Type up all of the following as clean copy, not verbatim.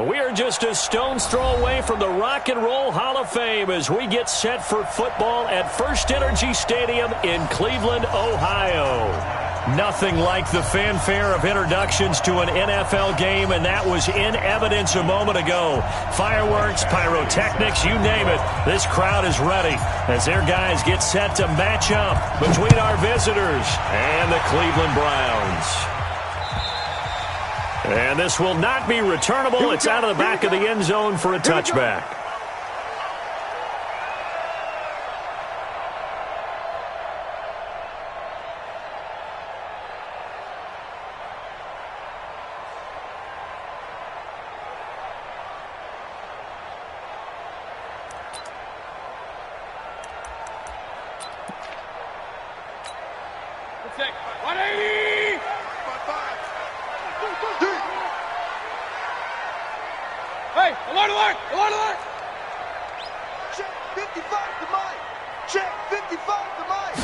We are just a stone's throw away from the Rock and Roll Hall of Fame as we get set for football at First Energy Stadium in Cleveland, Ohio. Nothing like the fanfare of introductions to an NFL game, and that was in evidence a moment ago. Fireworks, pyrotechnics, you name it. This crowd is ready as their guys get set to match up between our visitors and the Cleveland Browns. And this will not be returnable. It's out of the back of the end zone for a touchback. Hey, alert, alert, alert, alert! Check 55 to Mike. Check 55 to Mike.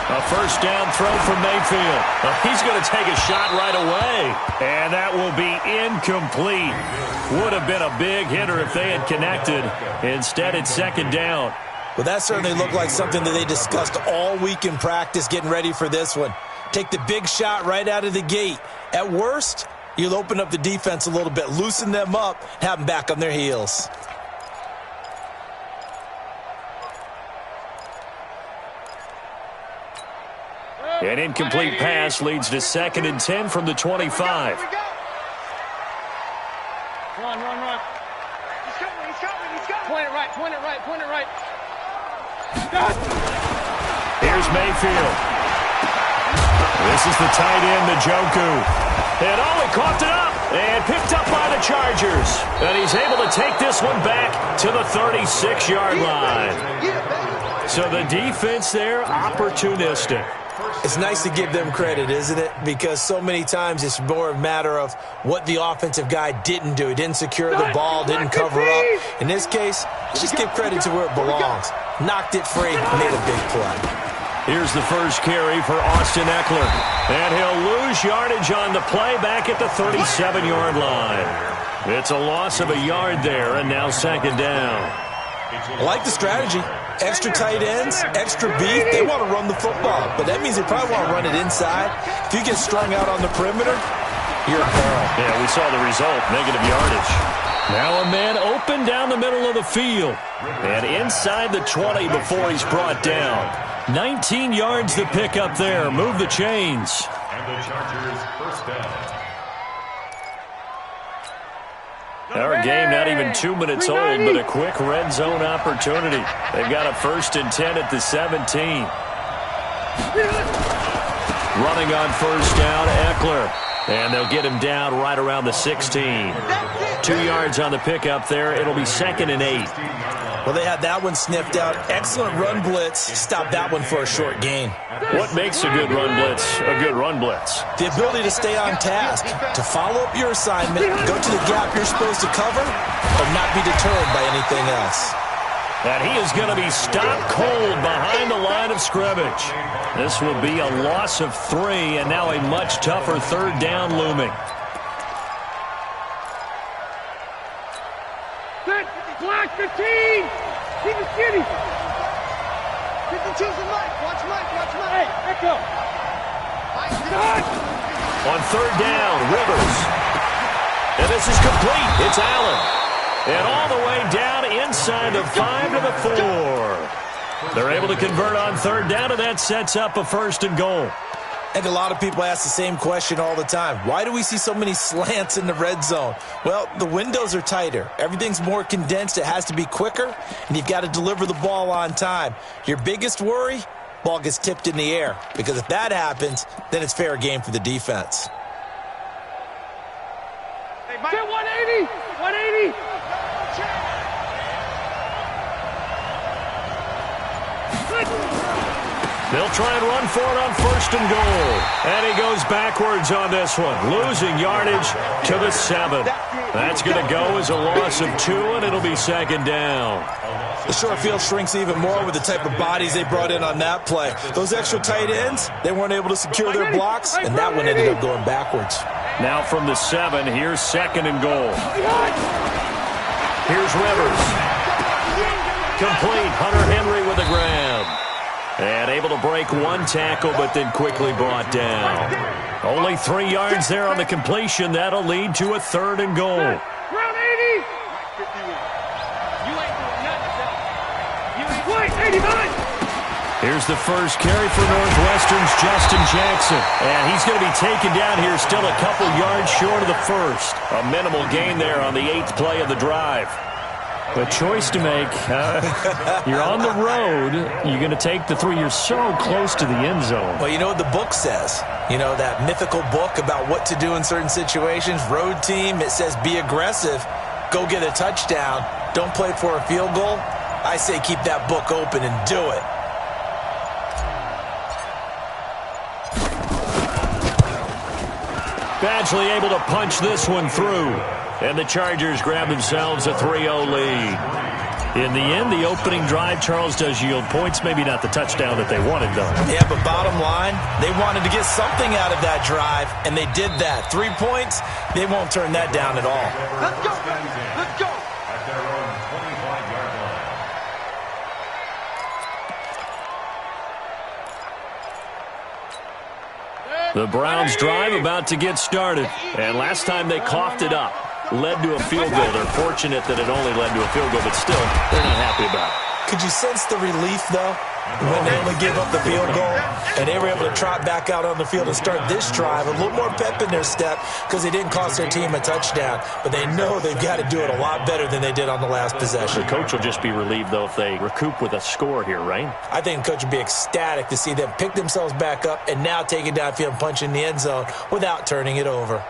A first down throw from Mayfield. He's going to take a shot right away. And that will be incomplete. Would have been a big hitter if they had connected. Instead, it's second down. Well, that certainly looked like something that they discussed all week in practice getting ready for this one. Take the big shot right out of the gate. At worst, you'll open up the defense a little bit, loosen them up, have them back on their heels. An incomplete pass leads to 2nd and 10 from the 25. Run. He's coming. Point it right. Here's Mayfield. This is the tight end, Njoku. And he coughed it up and picked up by the Chargers. And he's able to take this one back to the 36-yard line. So the defense there, opportunistic. It's nice to give them credit, isn't it? Because so many times it's more a matter of what the offensive guy didn't do. He didn't secure the ball, didn't cover up. In this case, just give credit to where it belongs. Knocked it free, made a big play. Here's the first carry for Austin Eckler. And he'll lose yardage on the play back at the 37-yard line. It's a loss of a yard there, and now second down. I like the strategy. Extra tight ends, extra beef. They want to run the football, but that means they probably want to run it inside. If you get strung out on the perimeter, you're in peril. Yeah, we saw the result, negative yardage. Now a man open down the middle of the field. And inside the 20 before he's brought down. 19 yards to pick up there. Move the chains. And the Chargers first down. Our game not even 2 minutes old, but a quick red zone opportunity. They've got a 1st and 10 at the 17. Running on first down, Eckler. And they'll get him down right around the 16. 2 yards on the pickup there. It'll be 2nd and 8. Well, they had that one sniffed out. Excellent run blitz. Stop that one for a short gain. What makes a good run blitz a good run blitz? The ability to stay on task, to follow up your assignment, go to the gap you're supposed to cover, and not be deterred by anything else. And he is going to be stopped cold behind the line of scrimmage. This will be a loss of 3, and now a much tougher 3rd down looming. Block 15! Keep it skinny! 52's the Mike! Watch Mike! Hey, Echo! On 3rd down, Rivers. And this is complete. It's Allen. And all the way down inside the 5 to the 4. They're able to convert on 3rd down, and that sets up a 1st and goal. And a lot of people ask the same question all the time. Why do we see so many slants in the red zone? Well, the windows are tighter. Everything's more condensed. It has to be quicker, and you've got to deliver the ball on time. Your biggest worry, ball gets tipped in the air. Because if that happens, then it's fair game for the defense. Hey, Mike. 180! 180! They'll try and run for it on 1st and goal. And he goes backwards on this one, losing yardage to the 7. That's going to go as a loss of 2, and it'll be 2nd down. The short field shrinks even more with the type of bodies they brought in on that play. Those extra tight ends, they weren't able to secure their blocks, and that one ended up going backwards. Now from the 7, here's 2nd and goal. Here's Rivers. Complete. Hunter Henry with a grab. And able to break one tackle, but then quickly brought down. Only 3 yards there on the completion. That'll lead to a 3rd and goal. Round 80. You ain't doing nothing. You ain't playing 89. Here's the first carry for Northwestern's Justin Jackson. And he's going to be taken down here, still a couple yards short of the first. A minimal gain there on the 8th play of the drive. A choice to make. You're on the road. You're going to take the 3. You're so close to the end zone. Well, you know what the book says. You know, that mythical book about what to do in certain situations. Road team, it says be aggressive. Go get a touchdown. Don't play for a field goal. I say keep that book open and do it. Badgley able to punch this one through. And the Chargers grab themselves a 3-0 lead. In the end, the opening drive, Charles, does yield points. Maybe not the touchdown that they wanted, though. Yeah, but bottom line, they wanted to get something out of that drive, and they did that. 3 points, they won't turn that down at all. Let's go. Let's go. At their own 25-yard line. The Browns drive about to get started. And last time they coughed it up, led to a field goal. They're fortunate that it only led to a field goal, but still, they're not happy about it. Could you sense the relief, though, when they only gave up the field goal and they were able to trot back out on the field and start this drive? A little more pep in their step because they didn't cost their team a touchdown, but they know they've got to do it a lot better than they did on the last possession. The coach will just be relieved, though, if they recoup with a score here, right? I think the coach would be ecstatic to see them pick themselves back up and now take it downfield and punch in the end zone without turning it over.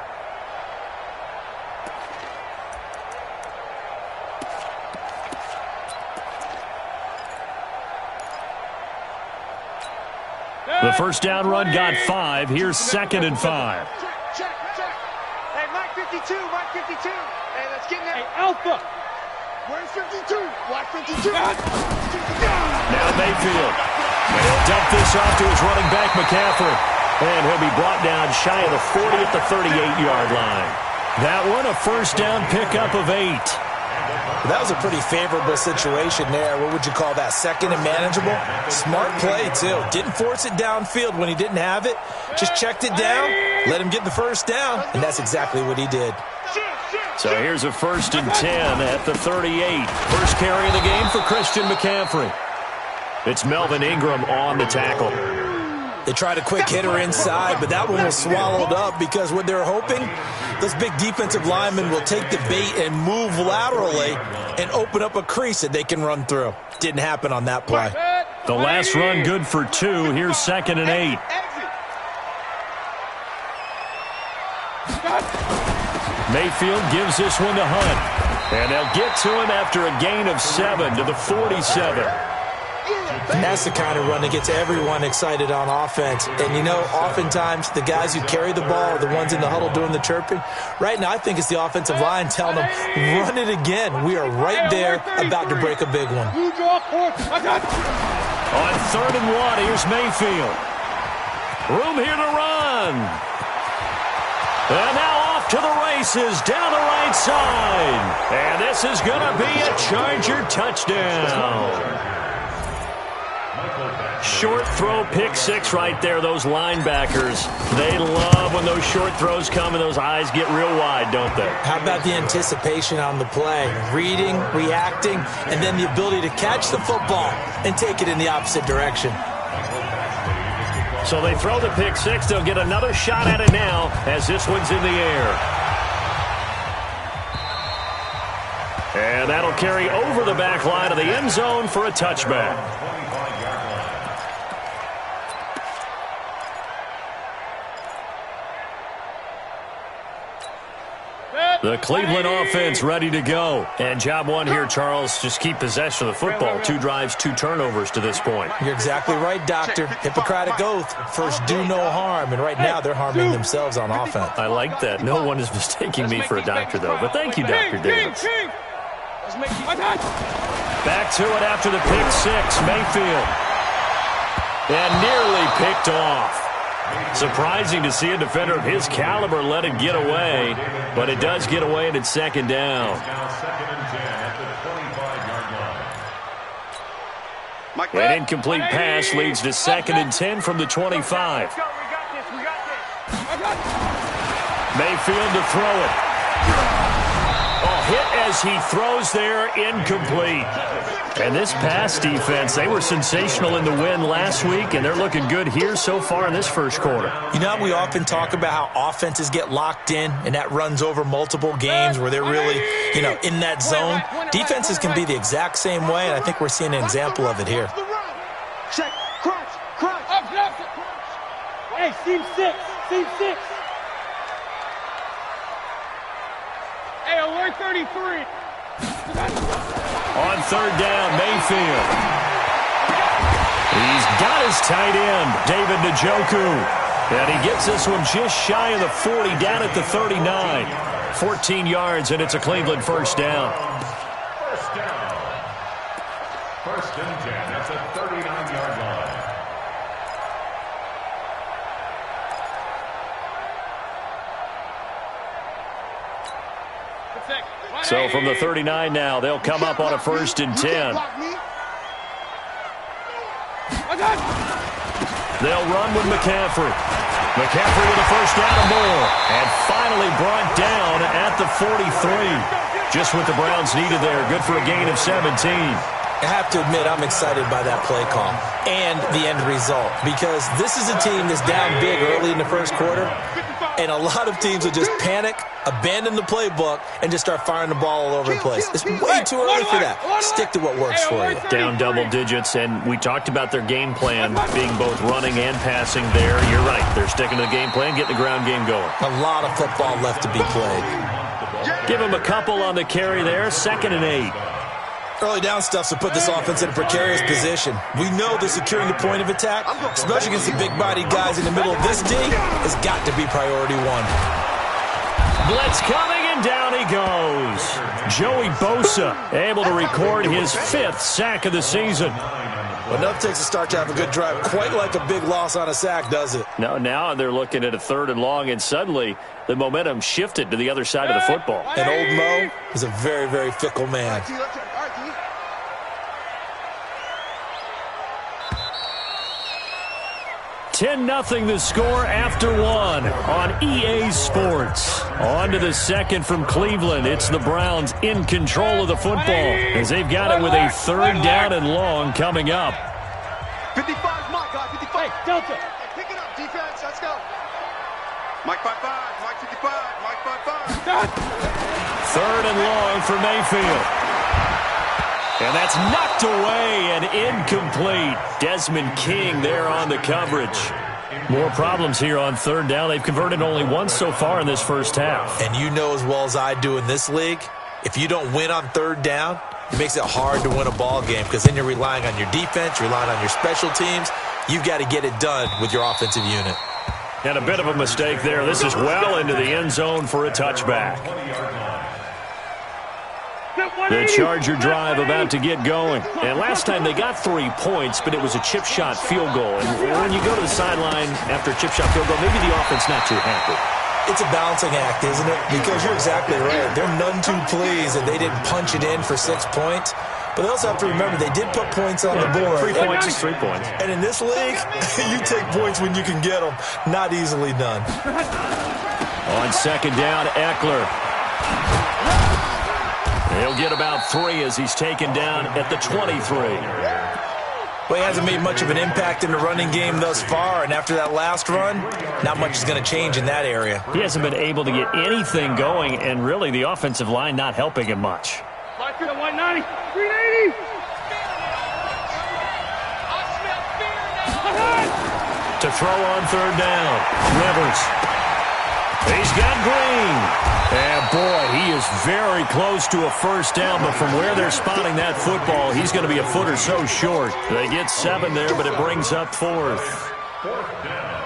The first down run got 5. Here's 2nd and 5. Check. Hey, Mike 52, Mike 52. Hey, let's get in there. Hey, Alpha. Where's 52? Watch 52. Now Mayfield. And he'll dump this off to his running back, McCaffrey. And he'll be brought down shy of the 40 at the 38-yard line. That one, a first down pickup of 8. That was a pretty favorable situation there. What would you call that? 2nd and manageable? Smart play, too. Didn't force it downfield when he didn't have it. Just checked it down, let him get the first down, and that's exactly what he did. So here's a 1st and 10 at the 38. First carry of the game for Christian McCaffrey. It's Melvin Ingram on the tackle. They tried a quick hitter inside, but that one was swallowed up because what they're hoping, those big defensive linemen will take the bait and move laterally and open up a crease that they can run through. Didn't happen on that play. The last run good for 2. Here's 2nd and 8. Mayfield gives this one to Hunt. And they'll get to him after a gain of 7 to the 47. And that's the kind of run that gets everyone excited on offense. And, you know, oftentimes the guys who carry the ball are the ones in the huddle doing the chirping. Right now, I think it's the offensive line telling them, run it again. We are right there about to break a big one. On 3rd and 1, here's Mayfield. Room here to run. And now off to the races down the right side. And this is going to be a Charger touchdown. Short throw, pick 6 right there. Those linebackers, they love when those short throws come and those eyes get real wide, don't they? How about the anticipation on the play? Reading, reacting, and then the ability to catch the football and take it in the opposite direction. So they throw the pick 6. They'll get another shot at it now as this one's in the air. And that'll carry over the back line of the end zone for a touchback. The Cleveland offense ready to go. And job 1 here, Charles, just keep possession of the football. 2 drives, 2 turnovers to this point. You're exactly right, Doctor. Hippocratic oath. First, do no harm. And right now, they're harming themselves on offense. I like that. No one is mistaking me for a doctor, though. But thank you, Dr. Davis. Back to it after the pick 6. Mayfield. And nearly picked off. Surprising to see a defender of his caliber let it get away, but it does get away and it's second down. Now second and 10 at the 25-yard line. An incomplete pass leads to second and 10 from the 25. Mayfield to throw it. A hit as he throws there, incomplete. And this pass defense, they were sensational in the win last week, and they're looking good here so far in this first quarter. You know, we often talk about how offenses get locked in, and that runs over multiple games where they're really, in that zone. Defenses can be the exact same way, and I think we're seeing an example of it here. Check, crunch, crunch. Hey, seam six. Hey, alert 33. On third down, Mayfield. He's got his tight end, David Njoku. And he gets this one just shy of the 40, down at the 39. 14 yards, and it's a Cleveland first down. First and 10 at the 39-yard line. So from the 39 now, they'll come up on a first and 10. They'll run with McCaffrey. McCaffrey with a first down and more. And finally brought down at the 43. Just what the Browns needed there. Good for a gain of 17. I have to admit, I'm excited by that play call and the end result, because this is a team that's down big early in the first quarter, and a lot of teams will just panic, abandon the playbook, and just start firing the ball all over the place. It's way too early for that. Stick to what works for you. Down double digits, and we talked about their game plan being both running and passing there. You're right. They're sticking to the game plan, getting the ground game going. A lot of football left to be played. Give them a couple on the carry there, 2nd and 8. Early down stuff to put this offense in a precarious position. We know that securing the point of attack, especially against the big-bodied guys in the middle of this D, has got to be priority one. Blitz coming, and down he goes. Joey Bosa able to record his 5th sack of the season. But enough takes a start to have a good drive. Quite like a big loss on a sack, does it? Now they're looking at a 3rd and long, and suddenly the momentum shifted to the other side of the football. And old Mo is a very, very fickle man. 10-0 the score after 1 on EA Sports. On to the second from Cleveland. It's the Browns in control of the football as they've got it with a 3rd down and long coming up. 55 is my guy, 55. Hey, Delta. Pick it up, defense, let's go. Mike 55, Mike 55, Mike 55. 3rd and long for Mayfield. And that's knocked away and incomplete. Desmond King there on the coverage. More problems here on 3rd down. They've converted only once so far in this first half. And you know as well as I do in this league, if you don't win on 3rd down, it makes it hard to win a ball game, because then you're relying on your defense, you're relying on your special teams. You've got to get it done with your offensive unit. And a bit of a mistake there. This is well into the end zone for a touchback. The Charger drive about to get going. And last time they got 3 points, but it was a chip shot field goal. And when you go to the sideline after a chip shot field goal, maybe the offense not too happy. It's a balancing act, isn't it? Because you're exactly right. They're none too pleased that they didn't punch it in for 6 points. But they also have to remember they did put points on the board. 3 points is 3 points. And in this league, you take points when you can get them. Not easily done. On 2nd down, Eckler. He'll get about 3 as he's taken down at the 23. Well, he hasn't made much of an impact in the running game thus far, and after that last run, not much is going to change in that area. He hasn't been able to get anything going, and really the offensive line not helping him much. 190, 380. To throw on 3rd down, Rivers. He's got Green. And, boy, he is very close to a first down, but from where they're spotting that football, he's going to be a foot or so short. They get 7 there, but it brings up 4th. 4th down.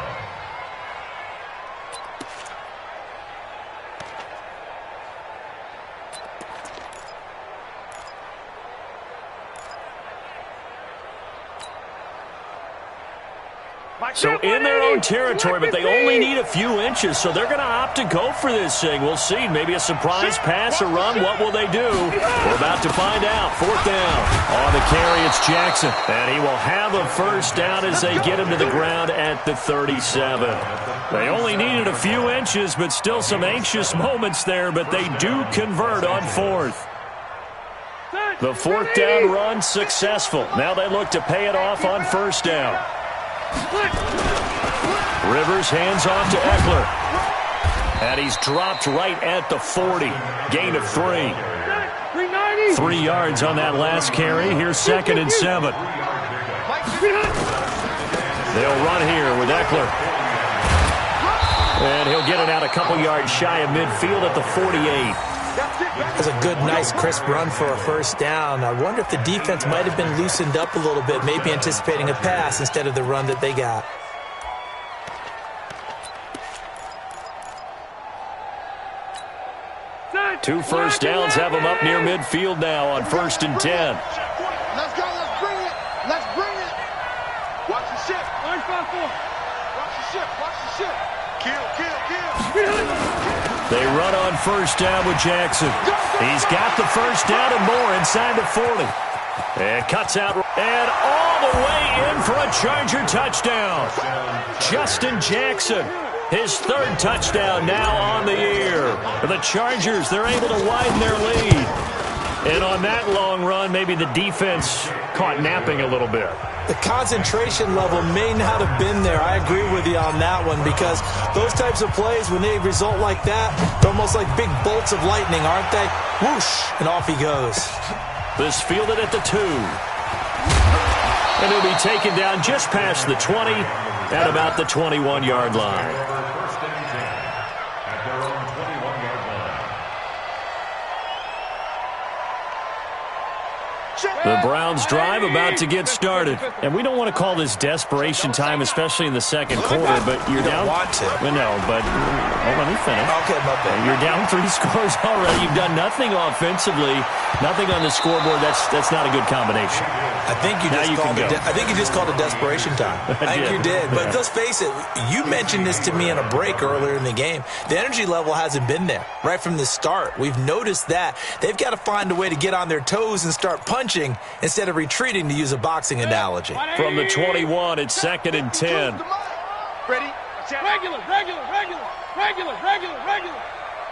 So in their own territory, but they only need a few inches, so they're going to opt to go for this thing. We'll see. Maybe a surprise pass or run. What will they do? We're about to find out. 4th down. On the carry, it's Jackson. And he will have a first down as they get him to the ground at the 37. They only needed a few inches, but still some anxious moments there, but they do convert on 4th. The 4th down run successful. Now they look to pay it off on 1st down. Rivers hands off to Eckler. And he's dropped right at the 40. Gain of 3. 3 yards on that last carry. Here's 2nd and 7. They'll run here with Eckler. And he'll get it out a couple yards shy of midfield at the 48. That's a good, nice, crisp run for a first down. I wonder if the defense might have been loosened up a little bit, maybe anticipating a pass instead of the run that they got. Two first downs have them up near midfield now on 1st and 10. Let's go. Let's bring it. Let's bring it. Watch the ship. Watch the ship. Watch the ship. Kill. They run on 1st down with Jackson. He's got the first down and more inside the 40. And cuts out and all the way in for a Charger touchdown. Justin Jackson, his 3rd touchdown now on the year. For the Chargers, they're able to widen their lead. And on that long run, maybe the defense caught napping a little bit. The concentration level may not have been there. I agree with you on that one, because those types of plays, when they result like that, they're almost like big bolts of lightning, aren't they? Whoosh, and off he goes. This fielded at the 2. And he'll be taken down just past the 20 at about the 21-yard line. First and 10 at their own 21-yard line. The Browns drive about to get started. And we don't want to call this desperation time, especially in the second quarter, but you're down. You don't want to. Well, no, but let me finish. Okay, my bad. You're down 3 scores already. You've done nothing offensively, nothing on the scoreboard. That's not a good combination. I think you just called it desperation time. I think you did. But let's face it, you mentioned this to me in a break earlier in the game. The energy level hasn't been there right from the start. We've noticed that. They've got to find a way to get on their toes and start punching instead of retreating, to use a boxing analogy. From the 21, it's 2nd and 10. Ready? Regular.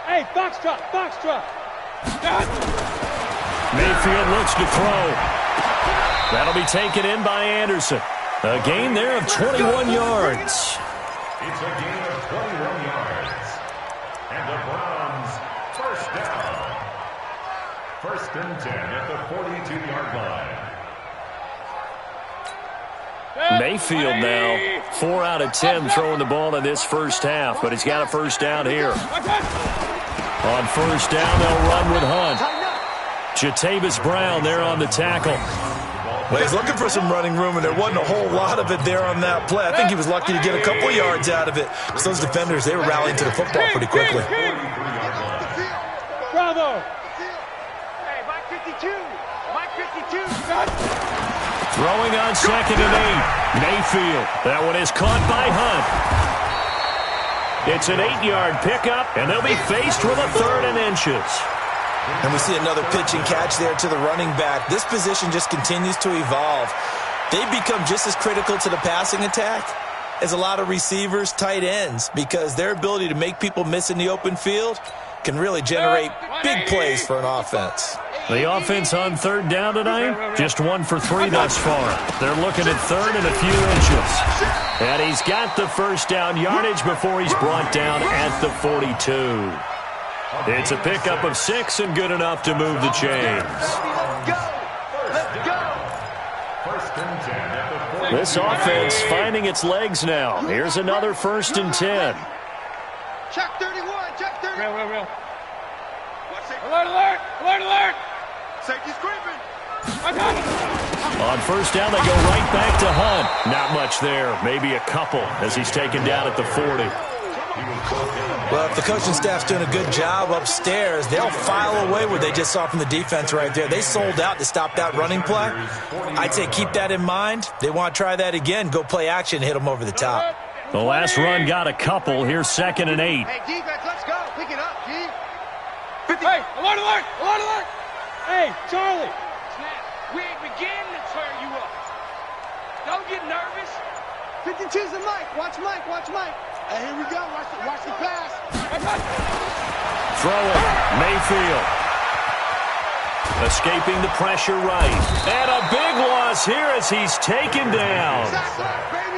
Hey, foxtrot. Mayfield looks to throw. That'll be taken in by Anderson. A gain there of 21 yards. It's a gain of 21 yards. And the Browns, first down. 1st and 10 at the 42-yard line. Mayfield now 4 out of 10 throwing the ball in this first half, but he's got a first down here. On 1st down, they'll run with Hunt. Jatavis Brown there on the tackle. Well, he's looking for some running room, and there wasn't a whole lot of it there on that play. I think he was lucky to get a couple yards out of it, because those defenders, they were rallying to the football pretty quickly. Bravo. Hey, Mike 52. Throwing on 2nd and 8. Mayfield. That one is caught by Hunt. It's an 8-yard pickup, and they'll be faced with a 3rd and inches. And we see another pitch and catch there to the running back. This position just continues to evolve. They become just as critical to the passing attack as a lot of receivers, tight ends, because their ability to make people miss in the open field can really generate big plays for an offense. The offense on 3rd down tonight, just 1 for 3 thus far. They're looking at 3rd and a few inches. And he's got the first down yardage before he's brought down at the 42. It's a pickup of 6 and good enough to move the chains. Let's go. This offense finding its legs now. Here's another 1st and 10. Check 31. Real. Alert. Safety's creeping. On 1st down, they go right back to Hunt. Not much there. Maybe a couple as he's taken down at the 40. Well, if the coaching staff's doing a good job upstairs, they'll file away what they just saw from the defense right there. They sold out to stop that running play. I'd say keep that in mind. They want to try that again. Go play action, hit them over the top. The last run got a couple. Here's 2nd and 8. Hey, defense, let's go. Pick it up, G. 50. Hey, alert, alert, alert, alert. Hey, Charlie. Snap. We ain't beginning to tear you up. Don't get nervous. 52's the Mike. Watch Mike, watch Mike. Hey, here we go. Watch the pass. Throw it. Mayfield. Escaping the pressure right. And a big loss here as he's taken down.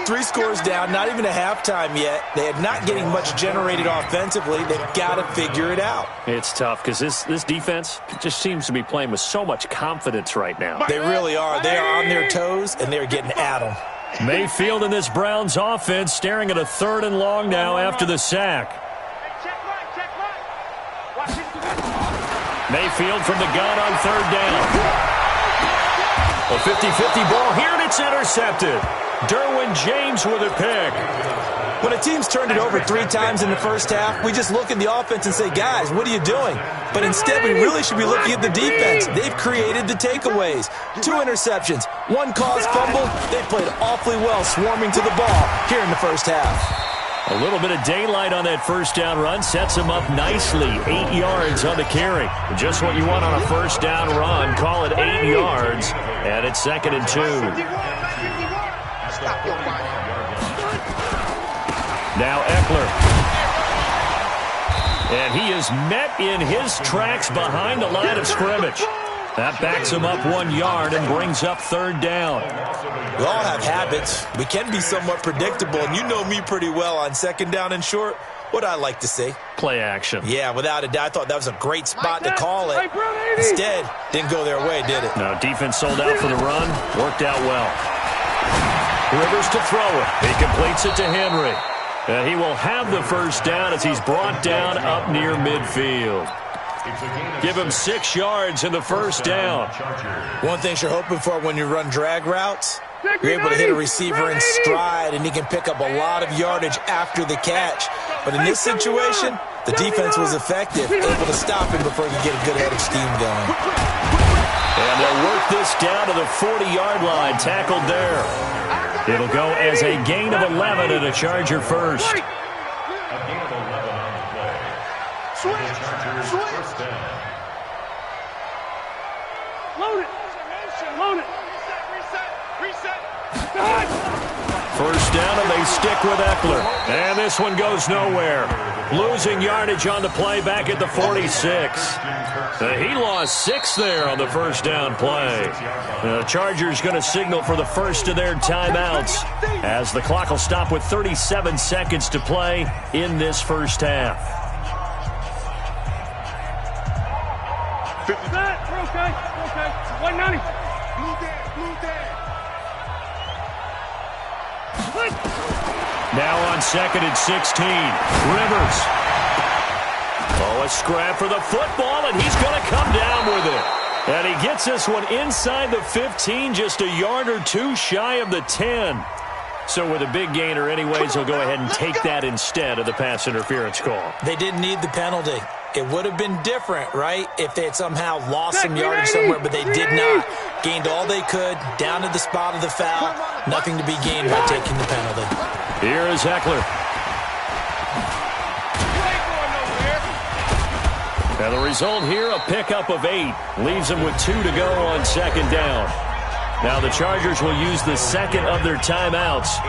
3 scores down, not even a halftime yet. They are not getting much generated offensively. They've got to figure it out. It's tough because this defense just seems to be playing with so much confidence right now. They really are. They are on their toes, and they're getting at them. Mayfield in this Browns offense staring at a 3rd and long now after the sack. Check right. Watch this. Mayfield from the gun on 3rd down. A 50-50 ball here, and it's intercepted. Derwin James with a pick. When a team's turned it over 3 times in the first half, we just look at the offense and say, guys, what are you doing? But instead, we really should be looking at the defense. They've created the takeaways. 2 interceptions, 1 caused fumble. They played awfully well swarming to the ball here in the first half. A little bit of daylight on that first down run sets him up nicely. 8 yards on the carry. Just what you want on a first down run. Call it 8 yards, and it's 2nd and 2. Stop your body. Now Eckler. And he is met in his tracks behind the line of scrimmage. That backs him up 1 yard and brings up 3rd down. We all have habits. We can be somewhat predictable, and you know me pretty well on 2nd down and short. What I like to see. Play action. Yeah, without a doubt. I thought that was a great spot to call it. Instead, didn't go their way, did it? No, defense sold out for the run. Worked out well. Rivers to throw it. He completes it to Henry. And he will have the first down as he's brought down up near midfield. Give him 6 yards in the first down. One thing you're hoping for when you run drag routes, you're able to hit a receiver in stride, and he can pick up a lot of yardage after the catch. But in this situation, the defense was effective, able to stop him before he could get a good head of steam going. And they'll work this down to the 40-yard line, tackled there. It'll go as a gain of 11 and a Charger first. A gain of 11 on the play. Chargers first down. Load it. Load it. Reset. First down, and they stick with Eckler. And this one goes nowhere. Losing yardage on the play back at the 46. He lost 6 there on the first down play. The Chargers going to signal for the first of their timeouts as the clock will stop with 37 seconds to play in this first half. We're okay. 190. Blue dead. Now on 2nd and 16. Rivers. Oh, a scrap for the football, and he's going to come down with it. And he gets this one inside the 15, just a yard or 2 shy of the 10. So with a big gainer anyways, he'll go ahead and take that instead of the pass interference call. They didn't need the penalty. It would have been different, right, if they had somehow lost some yardage somewhere, but they did not. Gained all they could, down to the spot of the foul. Nothing to be gained by taking the penalty. Here is Eckler. And the result here, a pickup of 8. Leaves them with 2 to go on 2nd down. Now the Chargers will use the second of their timeouts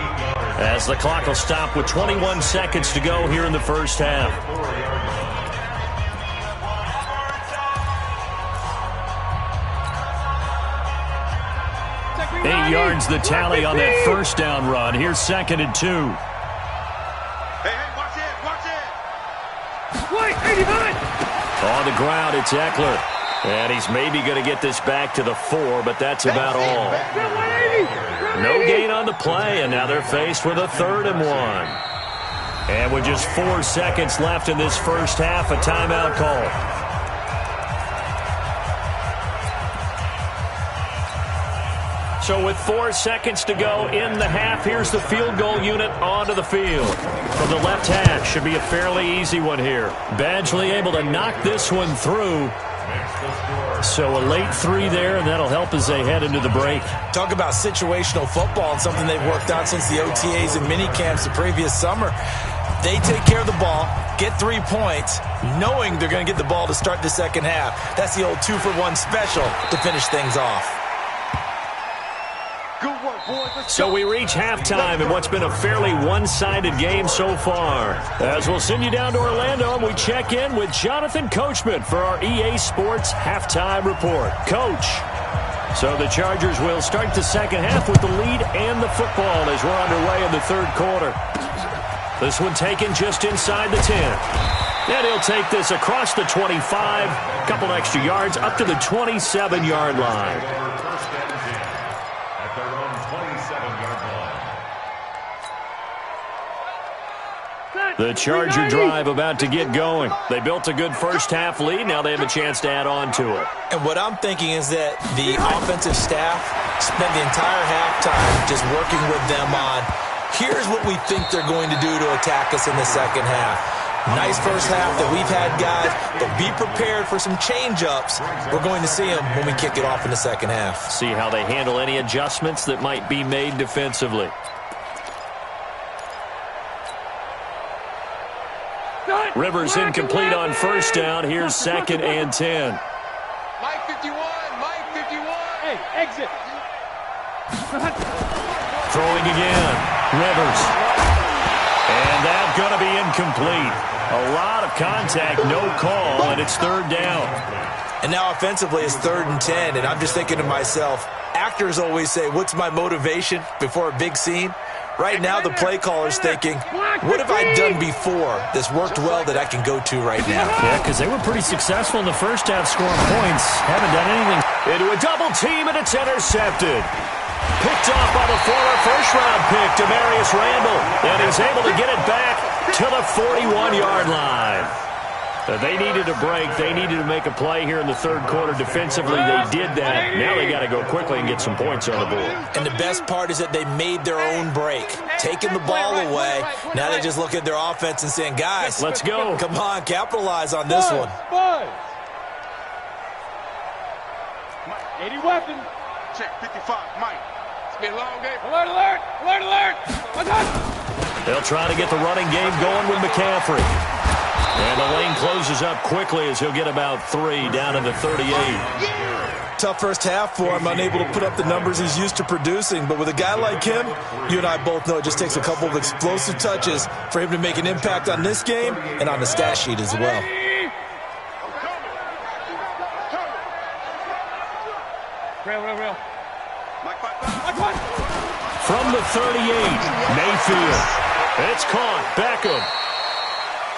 as the clock will stop with 21 seconds to go here in the first half. 8 yards the tally on that first down run. Here's 2nd and 2. Hey, watch it. Wait, 89. On the ground, it's Eckler. And he's maybe going to get this back to the 4, but that's about all. No gain on the play, and now they're faced with a 3rd and 1. And with just 4 seconds left in this first half, a timeout call. So with 4 seconds to go in the half, here's the field goal unit onto the field. From the left hash, should be a fairly easy one here. Badgley able to knock this one through. So a late 3 there, and that'll help as they head into the break. Talk about situational football and something they've worked on since the OTAs and mini camps the previous summer. They take care of the ball, get 3 points, knowing they're going to get the ball to start the second half. That's the old 2-for-1 special to finish things off. Good work, boys. So we reach halftime in what's been a fairly one-sided game so far. As we'll send you down to Orlando, and we check in with Jonathan Coachman for our EA Sports Halftime Report. Coach. So the Chargers will start the second half with the lead and the football as we're underway in the third quarter. This one taken just inside the 10. And he'll take this across the 25, a couple extra yards up to the 27-yard line. The Charger drive about to get going. They built a good first-half lead. Now they have a chance to add on to it. And what I'm thinking is that the offensive staff spent the entire halftime just working with them on, here's what we think they're going to do to attack us in the second half. Nice first half that we've had, guys, but be prepared for some change-ups. We're going to see them when we kick it off in the second half. See how they handle any adjustments that might be made defensively. Rivers incomplete on first down. Here's 2nd and 10. Mike 51, Mike 51. Hey, exit. Throwing again. Rivers. And that's going to be incomplete. A lot of contact, no call, and it's 3rd down. And now offensively it's 3rd and 10, and I'm just thinking to myself, actors always say, what's my motivation before a big scene? Right now the play caller's thinking, what have I done before that's worked well that I can go to right now? Yeah, because they were pretty successful in the first half scoring points. Haven't done anything. Into a double team, and it's intercepted. Picked off by the former first-round pick, Demarius Randall. And he's able to get it back to the 41-yard line. They needed a break. They needed to make a play here in the third quarter. Defensively, they did that. Now they got to go quickly and get some points on the board. And the best part is that they made their own break, taking the ball away. Now they just look at their offense and saying, guys, let's go. Come on, capitalize on this one. 80 weapon. Check 55, Mike. It's been a long day. Alert, alert, alert, alert. They'll try to get the running game going with McCaffrey. And the lane closes up quickly as he'll get about 3 down to the 38. Tough first half for him, unable to put up the numbers he's used to producing. But with a guy like him, you and I both know it just takes a couple of explosive touches for him to make an impact on this game and on the stat sheet as well. Real. From the 38, Mayfield. It's caught. Beckham.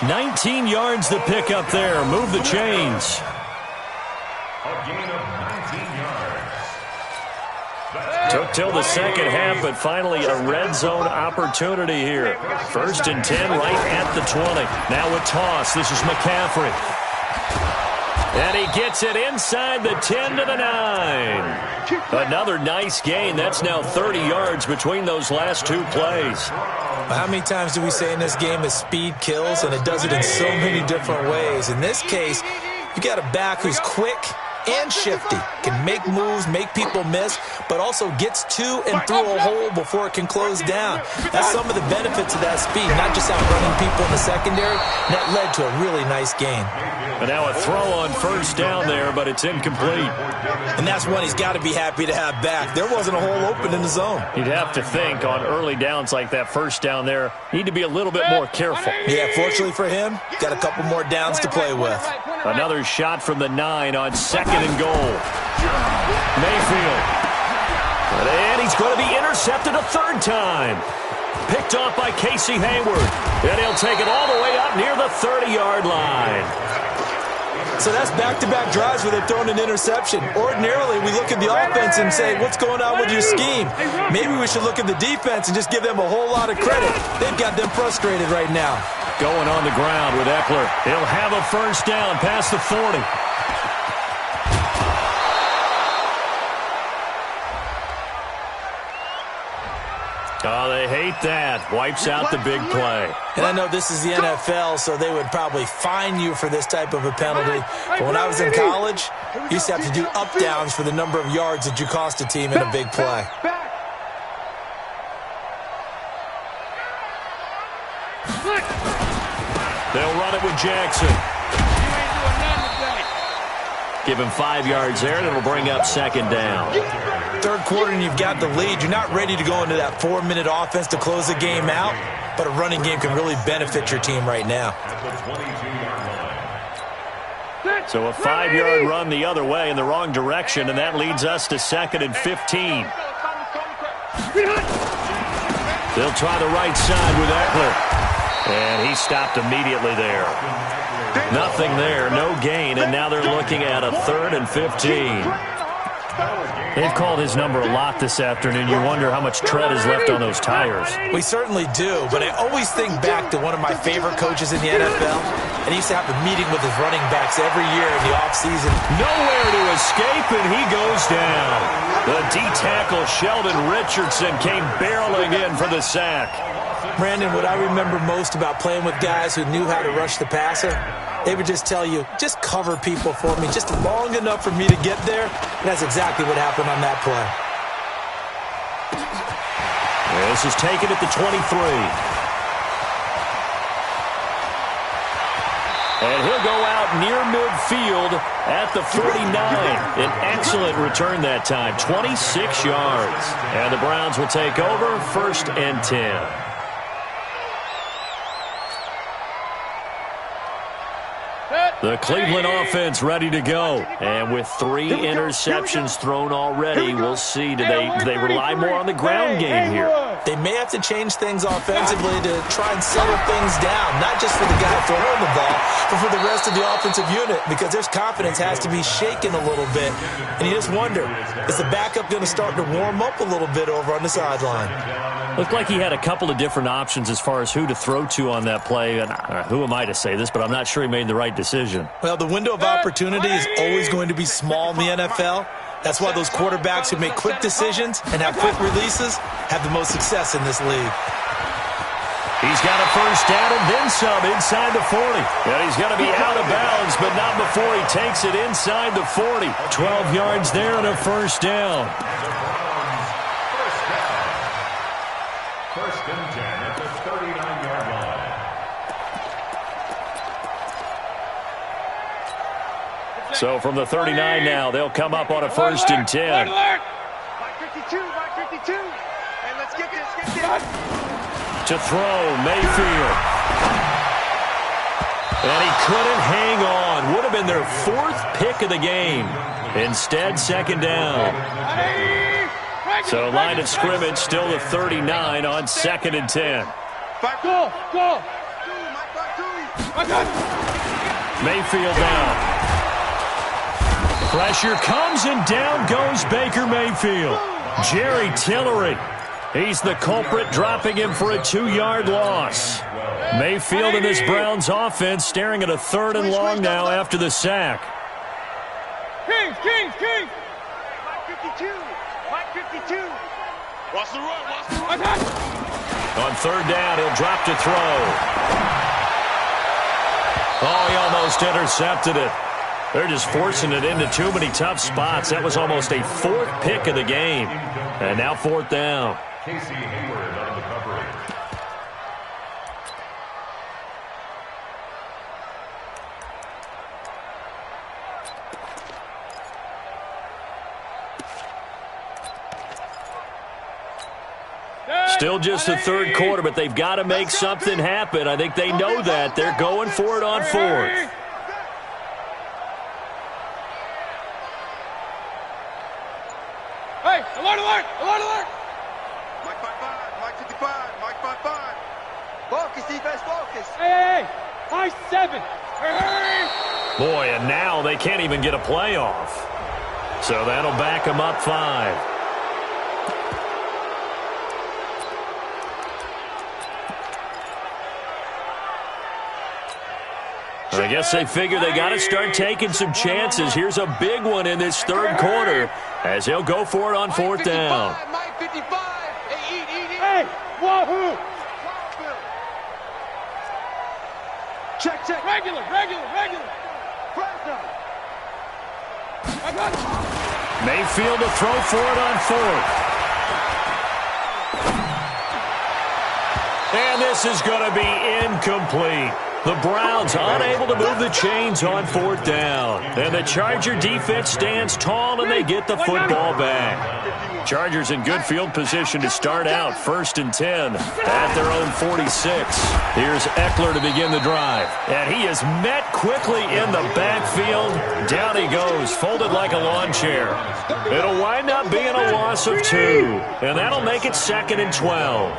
19 yards to pick up there. Move the chains. A gain of 19 yards. Took till the second half, but finally a red zone opportunity here. 1st and 10 right at the 20. Now a toss. This is McCaffrey. And he gets it inside the 10 to the 9. Another nice gain. That's now 30 yards between those last 2 plays. How many times do we say in this game that speed kills, and it does it in so many different ways? In this case, you got a back who's quick and shifty, can make moves, make people miss, but also gets to and through a hole before it can close down. That's some of the benefits of that speed, not just outrunning people in the secondary. That led to a really nice game. And now a throw on first down there, but it's incomplete. And that's one he's got to be happy to have back. There wasn't a hole open in the zone. You'd have to think on early downs like that first down there, need to be a little bit more careful. Yeah, fortunately for him, got a couple more downs to play with. Another shot from the 9 on 2nd and goal. Mayfield. And he's going to be intercepted a 3rd time. Picked off by Casey Hayward. And he'll take it all the way up near the 30-yard line. So that's back-to-back drives where they've thrown an interception. Ordinarily, we look at the offense and say, what's going on with your scheme? Maybe we should look at the defense and just give them a whole lot of credit. They've got them frustrated right now. Going on the ground with Eckler. He'll have a first down past the 40. Oh, they hate that. Wipes out the big play. And I know this is the NFL, so they would probably fine you for this type of a penalty. But when I was in college, you used to have to do up-downs for the number of yards that you cost a team in a big play. They'll run it with Jackson. Give him 5 yards there, and it'll bring up second down. Third quarter, and you've got the lead. You're not ready to go into that 4-minute offense to close the game out, but a running game can really benefit your team right now. So a 5-yard run the other way in the wrong direction, and that leads us to 2nd and 15. They'll try the right side with Eckler. And he stopped immediately there. Nothing there, no gain, and now they're looking at a 3rd and 15. They've called his number a lot this afternoon. You wonder how much tread is left on those tires. We certainly do, but I always think back to one of my favorite coaches in the NFL, and he used to have a meeting with his running backs every year in the offseason. Nowhere to escape, and he goes down. The D-tackle Sheldon Richardson came barreling in for the sack. Brandon, what I remember most about playing with guys who knew how to rush the passer, they would just tell you, just cover people for me, just long enough for me to get there. And that's exactly what happened on that play. This is taken at the 23. And he'll go out near midfield at the 49. An excellent return that time, 26 yards. And the Browns will take over 1st and 10. The Cleveland offense ready to go. And with 3 interceptions thrown already, we'll see. Do they rely more on the ground game here? They may have to change things offensively to try and settle things down, not just for the guy throwing the ball, but for the rest of the offensive unit, because their confidence has to be shaken a little bit. And you just wonder, is the backup going to start to warm up a little bit over on the sideline? Looked like he had a couple of different options as far as who to throw to on that play. And who am I to say this, but I'm not sure he made the right decision. Well, the window of opportunity is always going to be small in the NFL. That's why those quarterbacks who make quick decisions and have quick releases have the most success in this league. He's got a first down and then some inside the 40. And he's going to be out of bounds, but not before he takes it inside the 40. 12 yards there and a first down. First and 10 at the 39-yard line. So from the 39 now, they'll come up on a 1st and 10. Mike 52, Mike 52. Hey, let's get this. To throw, Mayfield. And he couldn't hang on. Would have been their 4th pick of the game. Instead, 2nd down. So line of scrimmage still the 39 on 2nd and 10. Go. Mayfield down. Pressure comes and down goes Baker Mayfield. Jerry Tillery. He's the culprit, dropping him for a 2-yard loss. Mayfield and this Browns offense staring at a 3rd and long now after the sack. Kings. Mike 52. Watch the run. On 3rd down, he'll drop to throw. Oh, he almost intercepted it. They're just forcing it into too many tough spots. That was almost a 4th pick of the game. And now 4th down. Casey Hayward on the coverage. Still just the 3rd quarter, but they've got to make something happen. I think they know that. They're going for it on 4th. Hey, alert! Mike 55, Mike 55, Mike 55. Focus, defense, focus. Hey, high 7. Hey. Boy, and now they can't even get a play off. So that'll back them up 5. I guess they figure they got to start taking some chances. Here's a big one in this 3rd quarter as he'll go for it on 4th down. Mike 55. Hey, eat. Hey. Wahoo! Check, check. Regular. Fresno. I got it. Mayfield to throw for it on fourth. And this is going to be incomplete. The Browns unable to move the chains on fourth down. And the Charger defense stands tall and they get the football back. Chargers in good field position to start out 1st and 10 at their own 46. Here's Eckler to begin the drive. And he is met quickly in the backfield. Down he goes, folded like a lawn chair. It'll wind up being a loss of 2. And that'll make it 2nd and 12.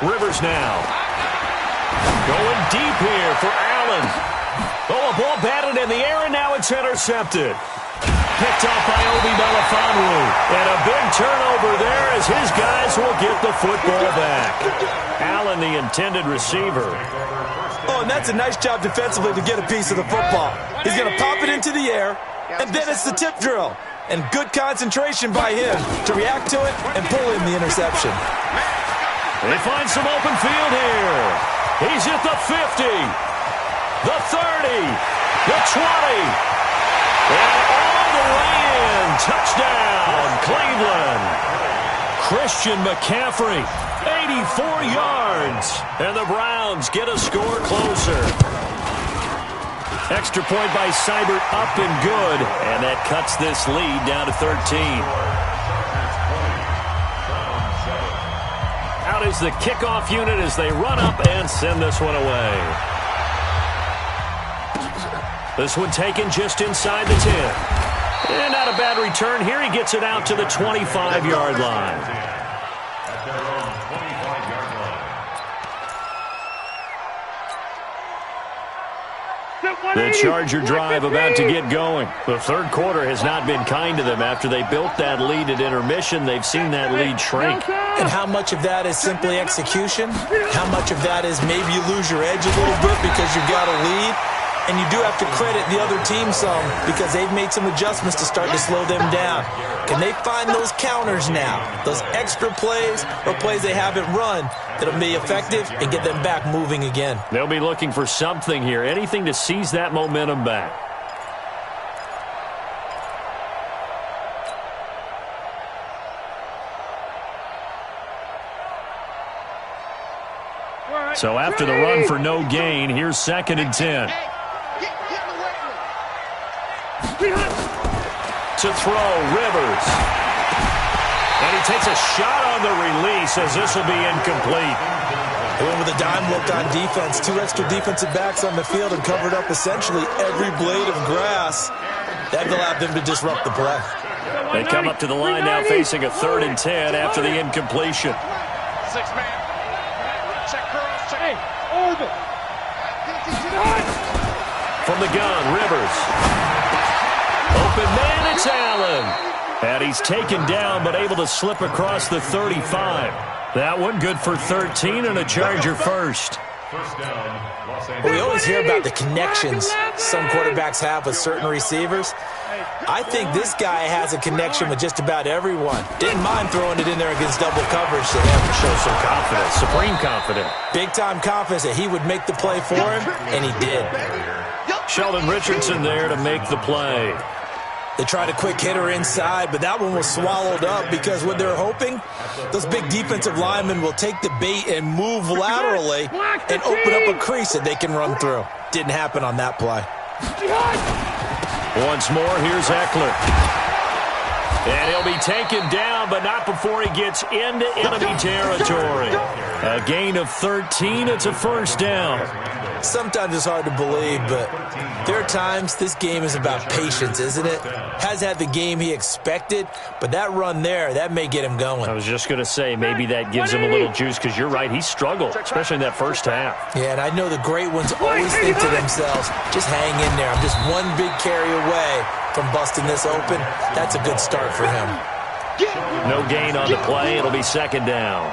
Rivers now. Going deep here for Allen. Oh, a ball batted in the air, and now it's intercepted. Picked off by Obi Melifonwu. And a big turnover there as his guys will get the football back. Allen, the intended receiver. Oh, and that's a nice job defensively to get a piece of the football. He's going to pop it into the air, and then it's the tip drill. And good concentration by him to react to it and pull in the interception. They find some open field here. He's at the 50, the 30, the 20, and all the way in. Touchdown, Cleveland. Christian McCaffrey, 84 yards. And the Browns get a score closer. Extra point by Seibert, up and good. And that cuts this lead down to 13. Out is the kickoff unit as they run up and send this one away. This one taken just inside the 10. And not a bad return here. He gets it out to the 25-yard line. At their own 25-yard line. The Charger drive about to get going. The third quarter has not been kind to them. After they built that lead at intermission, they've seen that lead shrink. And how much of that is simply execution? How much of that is maybe you lose your edge a little bit because you've got a lead? And you do have to credit the other team some because they've made some adjustments to start to slow them down. Can they find those counters now, those extra plays or plays they haven't run that'll be effective and get them back moving again? They'll be looking for something here, anything to seize that momentum back. So after the run for no gain, here's 2nd and 10. To throw, Rivers. And he takes a shot on the release as this will be incomplete. They went with a dime look on defense. 2 extra defensive backs on the field and covered up essentially every blade of grass. That allowed them to disrupt the play. They come up to the line now facing a 3rd and 10 after the incompletion. 6-man. Check girls. Check. Hey, orbit. From the gun, Rivers. Open man, it's Allen. And he's taken down but able to slip across the 35. That one good for 13 and a Charger first. First down, Los Angeles. Well, we always hear about the connections some quarterbacks have with certain receivers. I think this guy has a connection with just about everyone. Didn't mind throwing it in there against double coverage to him. Show some confidence, supreme confidence. Big-time confidence that he would make the play for him, and he did. Sheldon Richardson there to make the play. They tried a quick hitter inside, but that one was swallowed up because what they're hoping, those big defensive linemen will take the bait and move laterally and open up a crease that they can run through. Didn't happen on that play. Once more, here's Eckler. And he'll be taken down, but not before he gets into enemy territory. A gain of 13, it's a first down. Sometimes it's hard to believe, but there are times this game is about patience, isn't it? Has had the game he expected, but that run there, that may get him going. I was just going to say, maybe that gives him a little juice, because you're right, he struggled, especially in that first half. Yeah, and I know the great ones always think to themselves, just hang in there. I'm just one big carry away from busting this open. That's a good start for him. No gain on the play. It'll be 2nd down.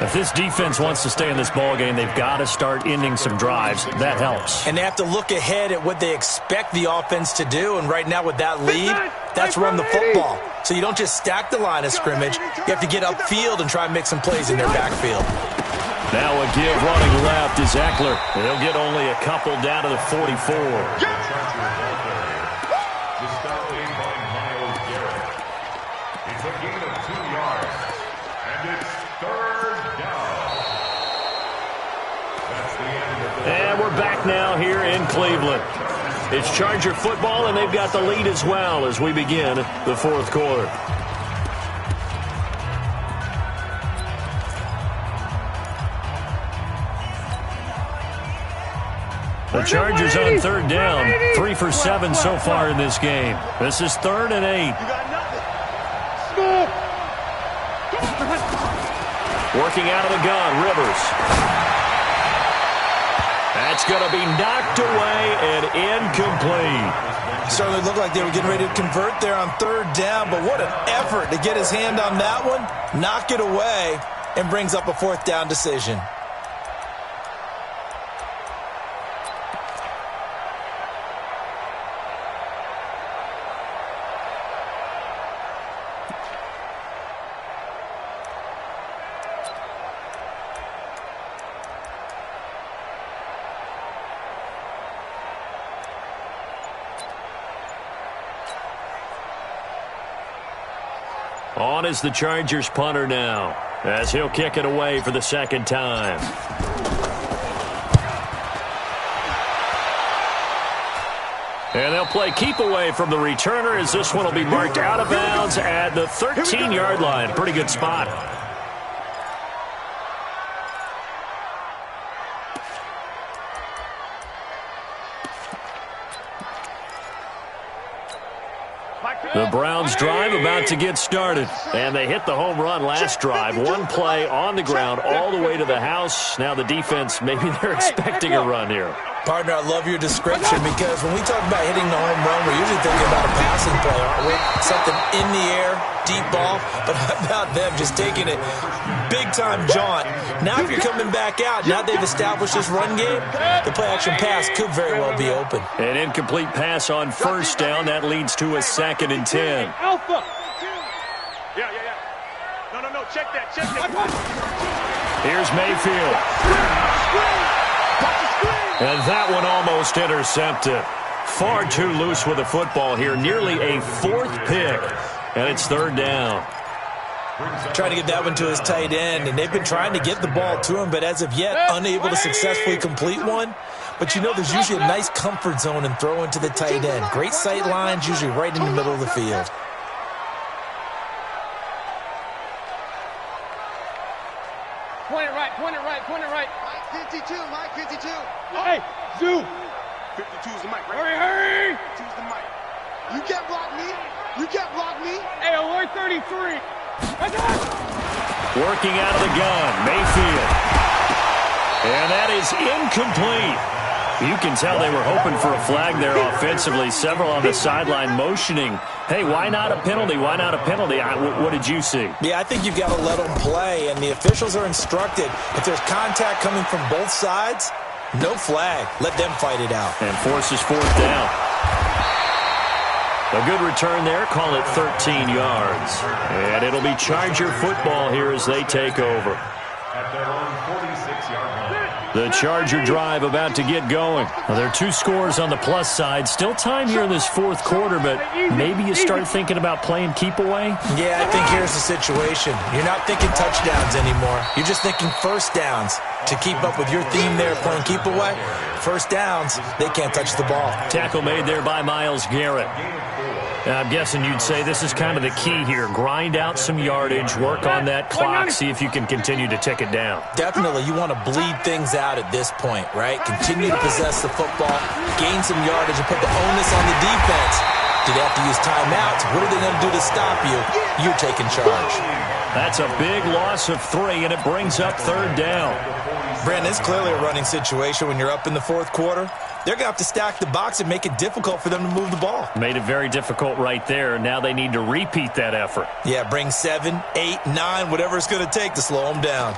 If this defense wants to stay in this ball game, they've got to start ending some drives. That helps. And they have to look ahead at what they expect the offense to do. And right now with that lead, that's run the football. So you don't just stack the line of scrimmage. You have to get upfield and try and make some plays in their backfield. Now a give running left is Eckler. He'll get only a couple down to the 44. It's a gain of 2 yards, and it's 3rd down. That's the end of the... And we're back now here in Cleveland. It's Charger football, and they've got the lead as well as we begin the 4th quarter. The Chargers on 3rd down, 3 for 7 so far in this game. This is 3rd and 8. Working out of the gun, Rivers. That's going to be knocked away and incomplete. Certainly looked like they were getting ready to convert there on 3rd down, but what an effort to get his hand on that one, knock it away, and brings up a 4th down decision. On is the Chargers punter now, as he'll kick it away for the 2nd time. And they'll play keep away from the returner as this one will be marked out of bounds at the 13-yard line. Pretty good spot. The Browns drive about to get started, and they hit the home run last drive. One play on the ground all the way to the house. Now the defense, maybe they're expecting a run here. Partner, I love your description because when we talk about hitting the home run, we're usually thinking about a passing play, aren't we? Something in the air, deep ball, but how about them just taking it big-time jaunt? Now if you're coming back out, now they've established this run game, the play-action pass could very well be open. An incomplete pass on 1st down. That leads to a 2nd and 10. Alpha. Yeah. No, check that. Here's Mayfield. And that one almost intercepted. Far too loose with the football here. Nearly a 4th pick. And it's 3rd down. Trying to get that one to his tight end, and they've been trying to get the ball to him, but as of yet, unable to successfully complete one. But you know there's usually a nice comfort zone in throwing to the tight end. Great sight lines, usually right in the middle of the field. Point it right. Mike 52. Hey, Zoo. 52's the mic, right? Hurry. 52's the mic. You can't block me. Hey, alert 33. Working out of the gun, Mayfield. And that is incomplete. You can tell they were hoping for a flag there offensively. Several on the sideline motioning. Hey, why not a penalty? Why not a penalty? What did you see? Yeah, I think you've got to let them play, and the officials are instructed. If there's contact coming from both sides, no flag. Let them fight it out. And forces 4th down. A good return there. Call it 13 yards. And it'll be Charger football here as they take over. At their own 46-yard line. The Charger drive about to get going. Well, there are 2 scores on the plus side. Still time here in this 4th quarter, but maybe you start thinking about playing keep away? Yeah, I think here's the situation. You're not thinking touchdowns anymore. You're just thinking 1st downs. To keep up with your theme there, playing keep away, 1st downs, they can't touch the ball. Tackle made there by Myles Garrett. I'm guessing you'd say this is kind of the key here. Grind out some yardage, work on that clock, see if you can continue to tick it down. Definitely, you want to bleed things out at this point, right? Continue to possess the football, gain some yardage, and put the onus on the defense. Do they have to use timeouts? What are they going to do to stop you? You're taking charge. That's a big loss of 3, and it brings up 3rd down. Brandon, it's clearly a running situation when you're up in the 4th quarter. They're going to have to stack the box and make it difficult for them to move the ball. Made it very difficult right there. Now they need to repeat that effort. Yeah, bring 7, 8, 9, whatever it's going to take to slow them down.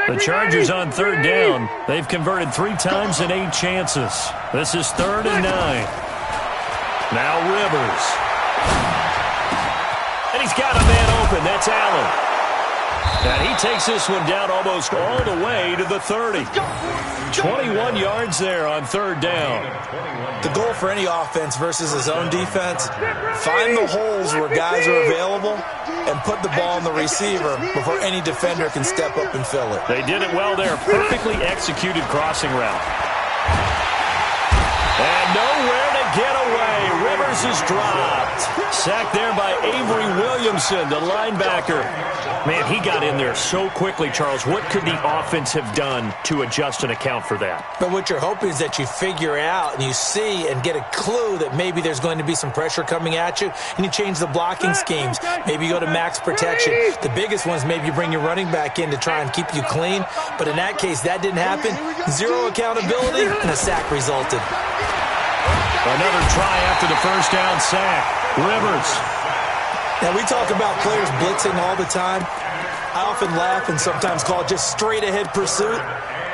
The Chargers on third down. They've converted 3 times in 8 chances. This is 3rd and 9. Now Rivers. And he's got a man open. That's Allen. And he takes this one down almost all the way to the 30. 21 yards there on third down. The goal for any offense versus his own defense, find the holes where guys are available and put the ball on the receiver before any defender can step up and fill it. They did it well there. Perfectly executed crossing route. And nowhere to get away. Rivers is dropped. Sacked there by Avery Williamson, the linebacker. Man, he got in there so quickly, Charles. What could the offense have done to adjust and account for that? But what you're hoping is that you figure out and you see and get a clue that maybe there's going to be some pressure coming at you, and you change the blocking schemes. Maybe you go to max protection. The biggest ones, maybe you bring your running back in to try and keep you clean. But in that case, that didn't happen. 0 accountability, and a sack resulted. Another try after the first down sack. Rivers. Now, we talk about players blitzing all the time. I often laugh and sometimes call it just straight-ahead pursuit.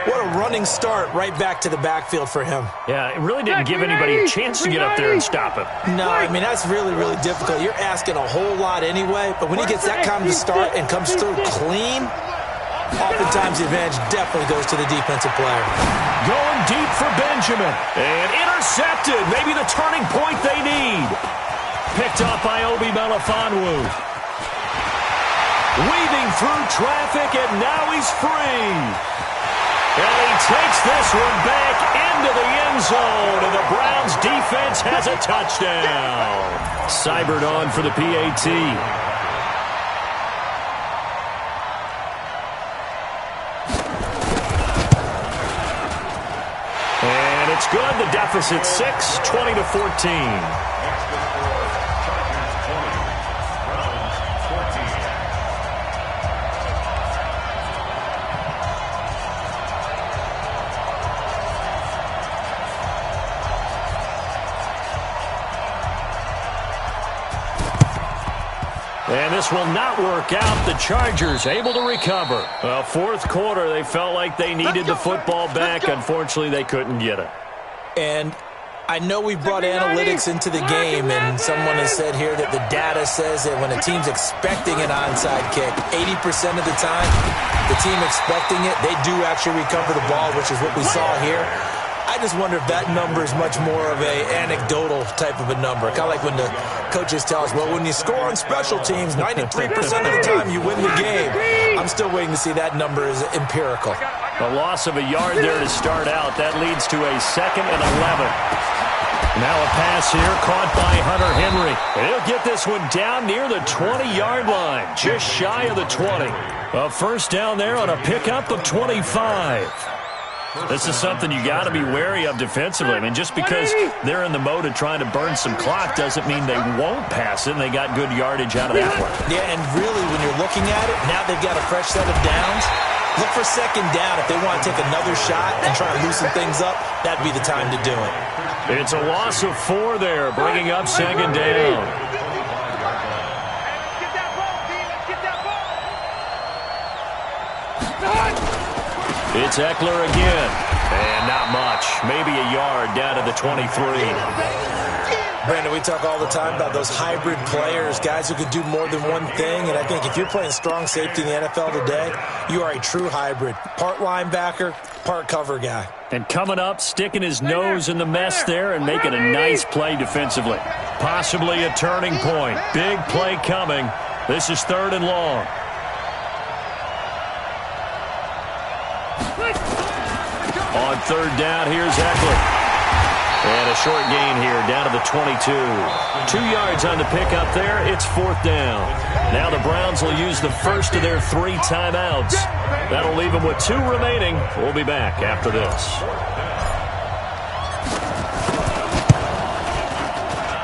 What a running start right back to the backfield for him. Yeah, it really didn't give anybody a chance to get up there and stop him. No, I mean, that's really, really difficult. You're asking a whole lot anyway, but when he gets that kind of a start and comes through clean, oftentimes the advantage definitely goes to the defensive player. Going deep for Benjamin. And intercepted. Maybe the turning point they need. Picked up by Obi Melifonwu. Weaving through traffic, and now he's free. And he takes this one back into the end zone, and the Browns defense has a touchdown. Seibert on for the PAT. And it's good. The deficit 6, 20-14. And this will not work out. The Chargers able to recover. Well, fourth quarter, they felt like they needed the football back. Unfortunately, they couldn't get it. And I know we brought analytics into the game, and someone has said here that the data says that when a team's expecting an onside kick, 80% of the time, the team expecting it, they do actually recover the ball, which is what we saw here. I just wonder if that number is much more of a anecdotal type of a number. Kind of like when the coaches tell us, well, when you score on special teams, 93% of the time you win the game. I'm still waiting to see that number is empirical. A loss of a yard there to start out. That leads to a 2nd and 11. Now a pass here caught by Hunter Henry. And he'll get this one down near the 20-yard line, just shy of the 20. A first down there on a pickup of 25. This is something you got to be wary of defensively. I mean, just because they're in the mode of trying to burn some clock doesn't mean they won't pass it, and they got good yardage out of that one. Yeah, and really, when you're looking at it, now they've got a fresh set of downs. Look for second down. If they want to take another shot and try to loosen things up, that'd be the time to do it. It's a loss of 4 there, bringing up second down. It's Eckler again. And not much. Maybe a yard down to the 23. Brandon, we talk all the time about those hybrid players, guys who can do more than one thing. And I think if you're playing strong safety in the NFL today, you are a true hybrid. Part linebacker, part cover guy. And coming up, sticking his nose in the mess there and making a nice play defensively. Possibly a turning point. Big play coming. This is 3rd and long. On 3rd down, here's Eckler. And a short gain here, down to the 22. 2 yards on the pickup there. It's 4th down. Now the Browns will use the first of their 3 timeouts. That'll leave them with 2 remaining. We'll be back after this.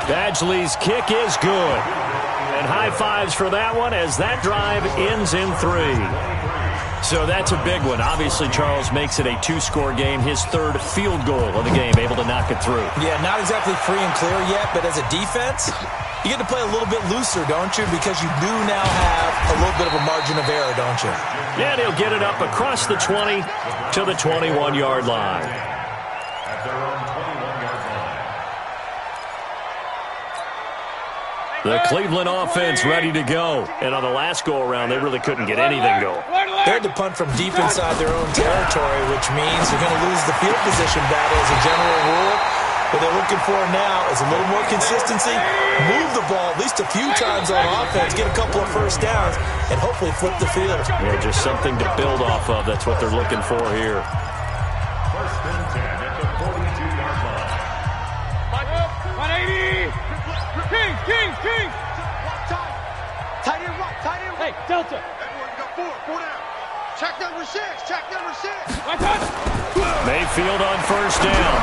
Badgley's kick is good. And high fives for that one as that drive ends in 3. So that's a big one. Obviously, Charles makes it a two-score game. His third field goal of the game, able to knock it through. Yeah, not exactly free and clear yet, but as a defense, you get to play a little bit looser, don't you? Because you do now have a little bit of a margin of error, don't you? Yeah, and he'll get it up across the 20 to the 21-yard line. At their own 21-yard line. The Cleveland offense ready to go. And on the last go-around, they really couldn't get anything going. They had to punt from deep inside their own territory, which means they're going to lose the field position battle as a general rule. What they're looking for now is a little more consistency, move the ball at least a few times on offense, get a couple of first downs, and hopefully flip the field. Yeah, just something to build off of. That's what they're looking for here. First and 10 at the 42-yard line. 180! King! Tight end right, tight end right. Hey, Delta! Edward, you got four down. Check number 6, check number 6. My touch! Mayfield on first down.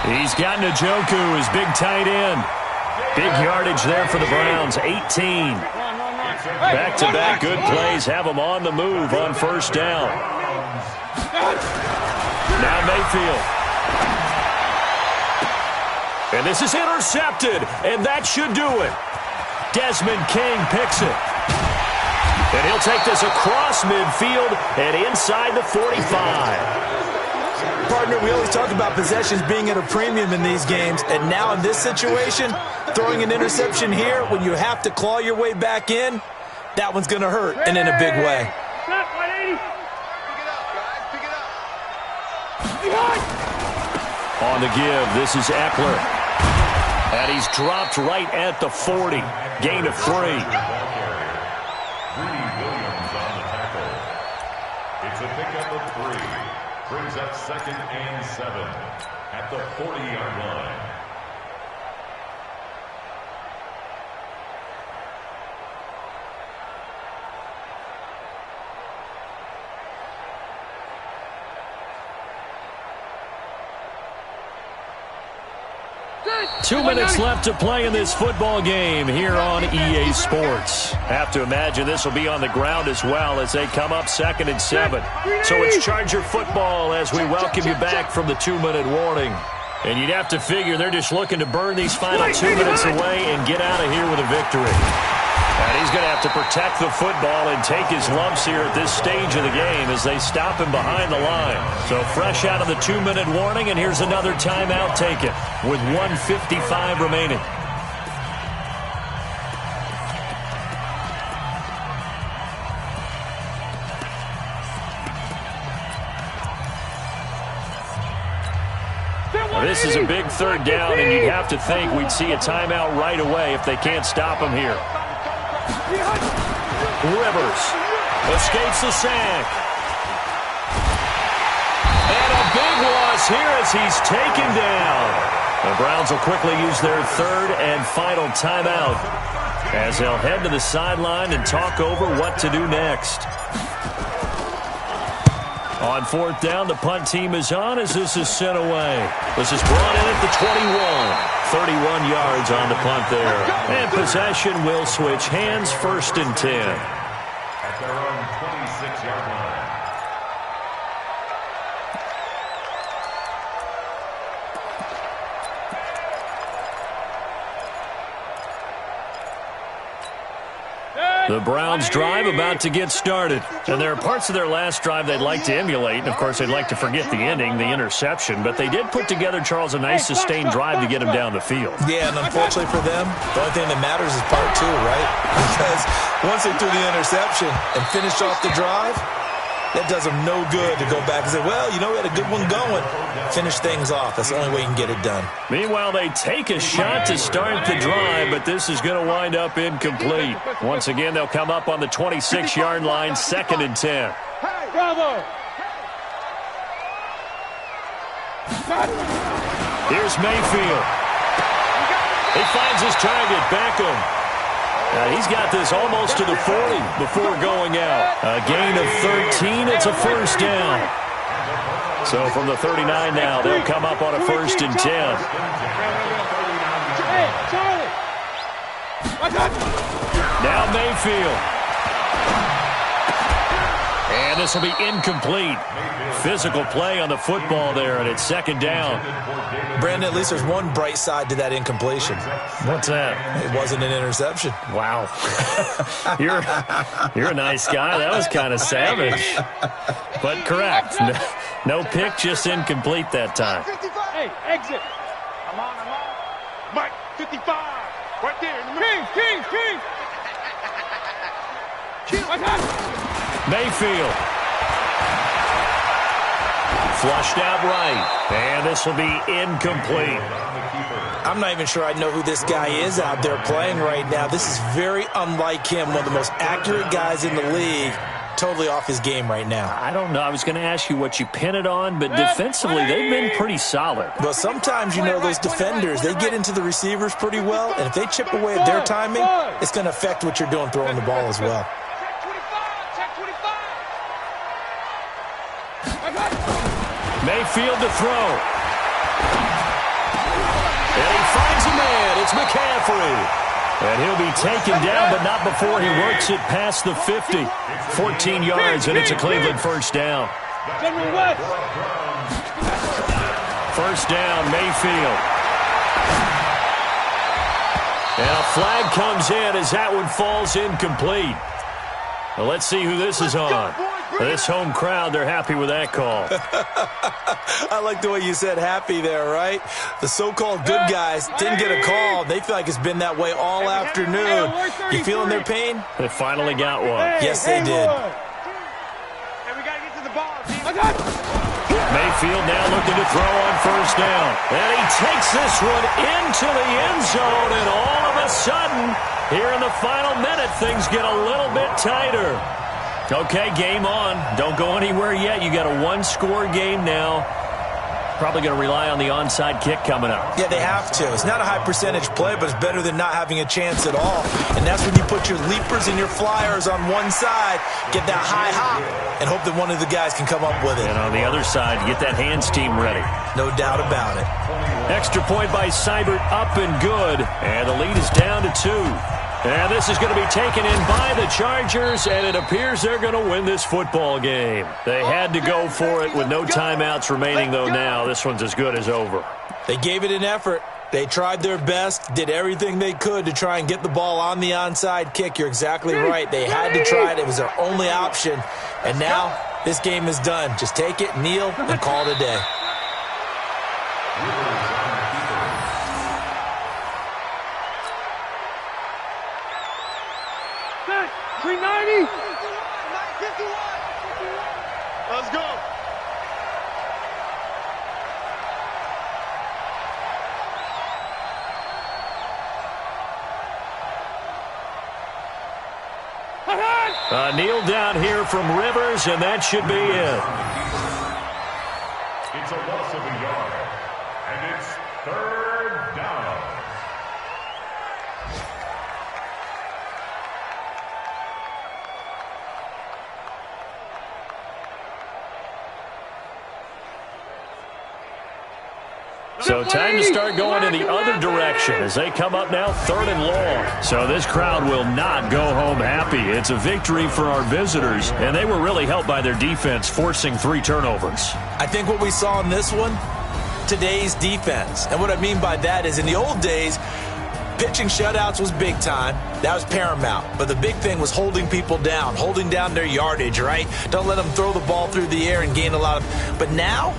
He's got Njoku, his big tight end. Big yardage there for the Browns, 18. Run. Back-to-back good plays have them on the move on first down. Now Mayfield. And this is intercepted, and that should do it. Desmond King picks it. And he'll take this across midfield and inside the 45. Partner, we always talk about possessions being at a premium in these games, and now in this situation, throwing an interception here when you have to claw your way back in, that one's going to hurt, and in a big way. Snap, 180! Pick it up, guys, pick it up. On the give, this is Eckler. And he's dropped right at the 40. Gain of 3. Ball carrier. Greedy Williams on the tackle. It's a pickup of 3. Brings up 2nd and 7 at the 40-yard line. Two minutes left to play in this football game here on EA Sports. Have to imagine this will be on the ground as well as they come up 2nd and 7. So it's Charger football as we welcome you back from the 2-minute warning. And you'd have to figure they're just looking to burn these final 2 minutes away and get out of here with a victory. And he's going to have to protect the football and take his lumps here at this stage of the game as they stop him behind the line. So fresh out of the 2-minute warning, and here's another timeout taken with 1:55 remaining. This is a big third down, and you'd have to think we'd see a timeout right away if they can't stop him here. Rivers escapes the sack. And a big loss here as he's taken down. The Browns will quickly use their third and final timeout as they'll head to the sideline and talk over what to do next. On 4th down, the punt team is on as this is sent away. This is brought in at the 21. 31 yards on the punt there. And possession will switch hands, 1st and 10. At their own 26-yard line. The Browns drive about to get started. And there are parts of their last drive they'd like to emulate. And, of course, they'd like to forget the ending, the interception. But they did put together, Charles, a nice sustained drive to get him down the field. Yeah, and unfortunately for them, the only thing that matters is part 2, right? Because once they threw the interception and finished off the drive, that does them no good to go back and say, well, you know, we had a good one going. Finish things off. That's the only way you can get it done. Meanwhile, they take a shot to start the drive, but this is going to wind up incomplete. Once again, they'll come up on the 26-yard line, 2nd and 10. Bravo! Here's Mayfield. He finds his target, Beckham. He's got this almost to the 40 before going out. A gain of 13. It's a 1st down. So from the 39 now, they'll come up on a 1st and 10. Hey, Charlie! Watch out! Now Mayfield. And this will be incomplete. Physical play on the football there, and it's second down. Brandon, at least there's one bright side to that incompletion. What's that? It wasn't an interception. Wow. You're a nice guy. That was kind of savage. But correct. No pick, just incomplete that time. Hey, exit. I'm on. Mike, 55. Right there. King. Mayfield. Flushed out right. And this will be incomplete. I'm not even sure I know who this guy is out there playing right now. This is very unlike him, one of the most accurate guys in the league. Totally off his game right now. I don't know. I was going to ask you what you pin it on, but defensively, they've been pretty solid. Well, sometimes, those defenders, they get into the receivers pretty well, and if they chip away at their timing, it's going to affect what you're doing throwing the ball as well. Mayfield to throw. And he finds a man. It's McCaffrey. And he'll be taken down, but not before he works it past the 50. 14 yards, and it's a Cleveland first down. First down, Mayfield. And a flag comes in as that one falls incomplete. Well, let's see who this is on. This home crowd, they're happy with that call. I like the way you said happy there, right? The so-called good guys didn't get a call. They feel like it's been that way all afternoon. You feeling their pain? They finally got one. Yes, they did. Hey, we got to get to the ball. Mayfield now looking to throw on first down. And he takes this one into the end zone, and all of a sudden, here in the final minute, things get a little bit tighter. Okay, game on. Don't go anywhere yet. You got a one-score game now. Probably going to rely on the onside kick coming up. Yeah, they have to. It's not a high-percentage play, but it's better than not having a chance at all. And that's when you put your leapers and your flyers on one side, get that high hop, and hope that one of the guys can come up with it. And on the other side, get that hands team ready. No doubt about it. Extra point by Seibert, up and good. And the lead is down to 2. And this is going to be taken in by the Chargers, and it appears they're going to win this football game. They had to go for it with no timeouts remaining, though now. This one's as good as over. They gave it an effort. They tried their best, did everything they could to try and get the ball on the onside kick. You're exactly right. They had to try it. It was their only option. And now this game is done. Just take it, kneel, and call it a day. 390. Let's go. A kneel down here from Rivers, and that should be it. It's a loss of a yard, and it's third down. So time to start going in the other direction as they come up now 3rd and long. So this crowd will not go home happy. It's a victory for our visitors, and they were really helped by their defense forcing 3 turnovers. I think what we saw in this one, today's defense. And what I mean by that is in the old days, pitching shutouts was big time. That was paramount. But the big thing was holding people down, holding down their yardage, right? Don't let them throw the ball through the air and gain a lot of... But now,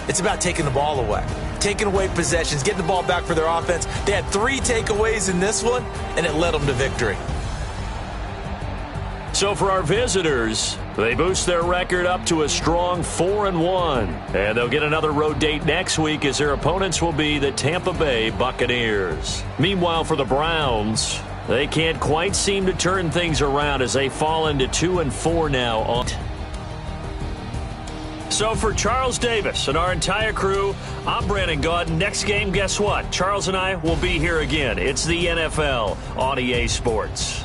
it's about taking the ball away. Taking away possessions, getting the ball back for their offense. They had 3 takeaways in this one, and it led them to victory. So for our visitors, they boost their record up to a strong 4-1. And they'll get another road date next week as their opponents will be the Tampa Bay Buccaneers. Meanwhile, for the Browns, they can't quite seem to turn things around as they fall into 2-4 now on. So for Charles Davis and our entire crew, I'm Brandon Gaudin. Next game, guess what? Charles and I will be here again. It's the NFL on EA Sports.